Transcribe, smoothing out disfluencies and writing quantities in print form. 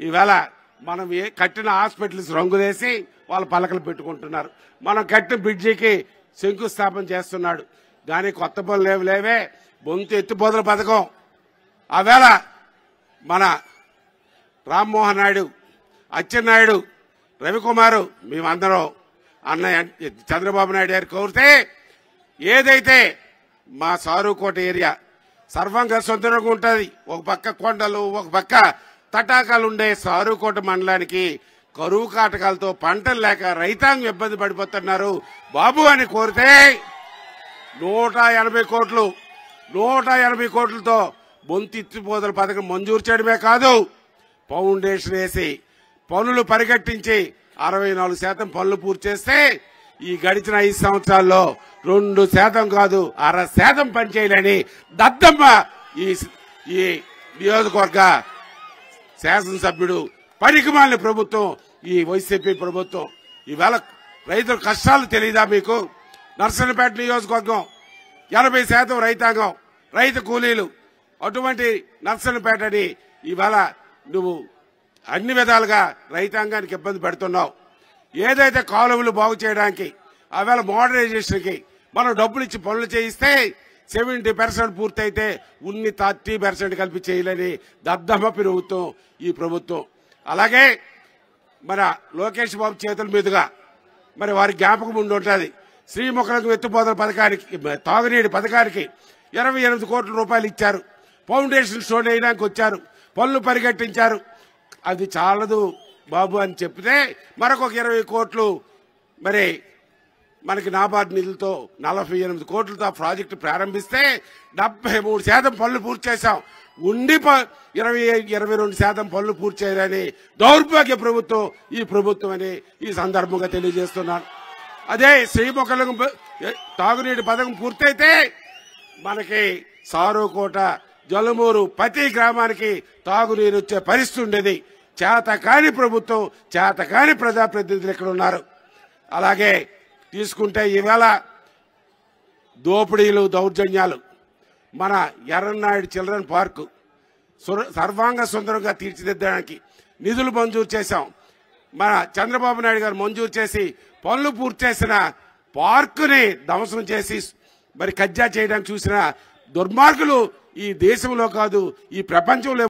ఈవేళ మనం కట్టిన హాస్పిటల్స్ రంగులేసి వాళ్ళ పలకలు పెట్టుకుంటున్నారు. మనం కట్టిన బ్రిడ్జికి శంకుస్థాపన చేస్తున్నాడు. కానీ కొత్త పనులు లేవే. బొంతు ఎత్తిపోతల పథకం ఆవేళ మన రామ్మోహన్ నాయుడు, అచ్చెన్నాయుడు, రవికుమారు మేమందరం అన్నయ్య చంద్రబాబు నాయుడు గారు కోరితే ఏదైతే మా సారుకోట ఏరియా సర్వంగా సుందరంగా ఉంటుంది. ఒక పక్క కొండలు, ఒక పక్క తటాకాలు ఉండే సారుకోట మండలానికి కరువు కాటకాలతో పంటలు లేక రైతాంగం ఇబ్బంది పడిపోతున్నారు బాబు అని కోరితే 180 కోట్లతో బొంతిత్తిపోదల పథకం మంజూరు చేయడమే కాదు, ఫౌండేషన్ వేసి పనులు పరిగెట్టించి 64% పనులు పూర్తి చేస్తే ఈ గడిచిన 5 సంవత్సరాల్లో 2% కాదు 6% పనిచేయాలని దద్దమ్మ ఈ నియోజకవర్గ శాసనసభ్యుడు పనికిమాలిన ప్రభుత్వం ఈ వైసీపీ ప్రభుత్వం. ఈవేళ రైతుల కష్టాలు తెలియదా మీకు? నర్సన్నపేట నియోజకవర్గం 80% రైతాంగం, రైతు కూలీలు. అటువంటి నర్సన్నపేటని ఈవేళ నువ్వు అన్ని విధాలుగా రైతాంగానికి ఇబ్బంది పెడుతున్నావు. ఏదైతే కాలువలు బాగు చేయడానికి ఆవేళ మోడరైజేషన్కి మనం డబ్బులు ఇచ్చి పనులు చేయిస్తే 70% పూర్తయితే 30% కలిపి చేయాలని దద్దమ్మ ప్రభుత్వం ఈ ప్రభుత్వం. అలాగే మన లోకేష్ బాబు చేతుల మీదుగా మరి వారి జ్ఞాపకం ఉండి ఉంటుంది. శ్రీముఖలకు ఎత్తిపోతల పథకానికి, తాగునీటి పథకానికి 28 కోట్ల రూపాయలు ఇచ్చారు. ఫౌండేషన్ స్టోన్ వేయడానికి వచ్చారు, పనులు పరిగెట్టించారు. అది చాలదు బాబు అని చెప్తే మరొక 20 కోట్లు మరి మనకి నాబార్డు నిధులతో 48 కోట్లతో ఆ ప్రాజెక్టు ప్రారంభిస్తే 73% పనులు పూర్తి చేశాం. ఉండి 22% పనులు పూర్తి చేయాలని దౌర్భాగ్య ప్రభుత్వం ఈ ప్రభుత్వం అని ఈ సందర్భంగా తెలియజేస్తున్నాను. అదే శ్రీముఖలకు తాగునీటి పథకం పూర్తయితే మనకి సారుకోట, జలుమూరు ప్రతి గ్రామానికి తాగునీరు వచ్చే పరిస్థితి ఉండేది. చేతకాని ప్రభుత్వం, చేతకాని ప్రజాప్రతినిధులు ఇక్కడ ఉన్నారు. అలాగే తీసుకుంటే ఈవేళ దోపిడీలు, దౌర్జన్యాలు. మన ఎర్రన్నాయుడు చిల్డ్రన్ పార్కు సర్వాంగ సుందరంగా తీర్చిదిద్దడానికి నిధులు మంజూరు చేశాం. మన చంద్రబాబు నాయుడు గారు మంజూరు చేసి పనులు పూర్తి చేసిన పార్కుని ధ్వంసం చేసి మరి కబ్జా చేయడానికి చూసిన దుర్మార్గులు ఈ దేశంలో కాదు ఈ ప్రపంచంలో